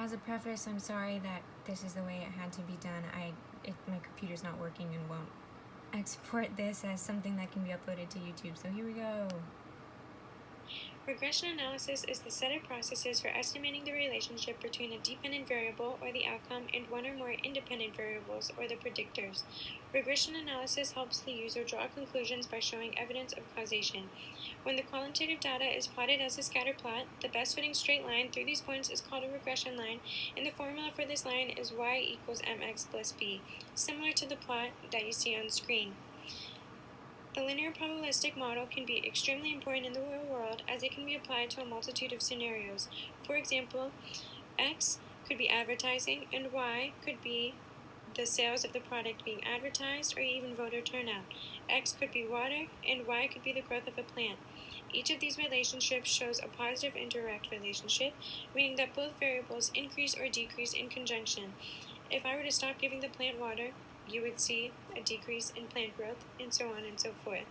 As a preface, I'm sorry that this is the way it had to be done. My computer's not working and won't export this as something that can be uploaded to YouTube, so here we go. Regression analysis is the set of processes for estimating the relationship between a dependent variable, or the outcome, and one or more independent variables, or the predictors. Regression analysis helps the user draw conclusions by showing evidence of causation. When the qualitative data is plotted as a scatter plot, the best-fitting straight line through these points is called a regression line, and the formula for this line is y equals mx plus b, similar to the plot that you see on screen. The linear probabilistic model can be extremely important in the real world as it can be applied to a multitude of scenarios. For example, X could be advertising and Y could be the sales of the product being advertised or even voter turnout. X could be water and Y could be the growth of a plant. Each of these relationships shows a positive indirect relationship, meaning that both variables increase or decrease in conjunction. If I were to stop giving the plant water, you would see a decrease in plant growth, and so on and so forth.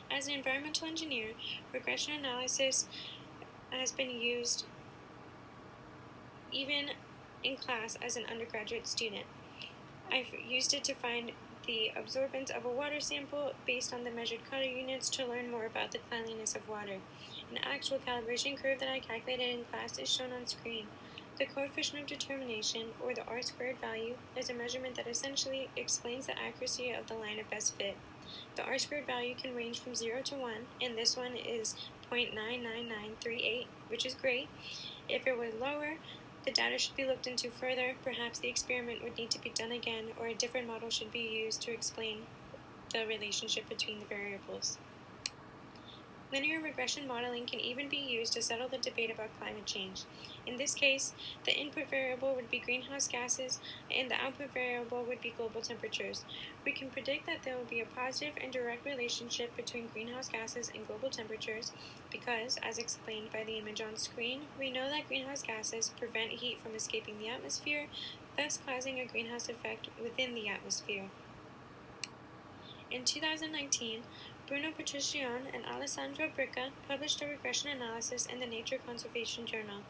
As an environmental engineer, regression analysis has been used even in class as an undergraduate student. I've used it to find the absorbance of a water sample based on the measured color units to learn more about the cleanliness of water. An actual calibration curve that I calculated in class is shown on screen. The coefficient of determination, or the R-squared value, is a measurement that essentially explains the accuracy of the line of best fit. The R-squared value can range from 0 to 1, and this one is 0.99938, which is great. If it was lower, the data should be looked into further. Perhaps the experiment would need to be done again, or a different model should be used to explain the relationship between the variables. Linear regression modeling can even be used to settle the debate about climate change. In this case, the input variable would be greenhouse gases, and the output variable would be global temperatures. We can predict that there will be a positive and direct relationship between greenhouse gases and global temperatures because, as explained by the image on screen, we know that greenhouse gases prevent heat from escaping the atmosphere, thus causing a greenhouse effect within the atmosphere. In 2019, Bruno Patricione and Alessandro Bricca published a regression analysis in the Nature Conservation Journal.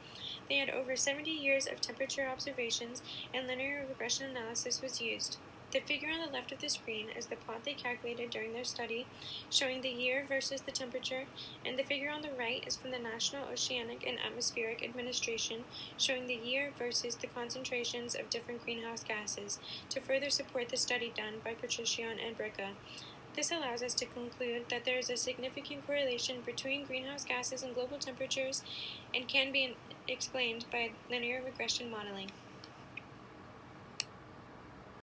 They had over 70 years of temperature observations, and linear regression analysis was used. The figure on the left of the screen is the plot they calculated during their study, showing the year versus the temperature, and the figure on the right is from the National Oceanic and Atmospheric Administration, showing the year versus the concentrations of different greenhouse gases, to further support the study done by Patricione and Bricca. This allows us to conclude that there is a significant correlation between greenhouse gases and global temperatures and can be explained by linear regression modeling.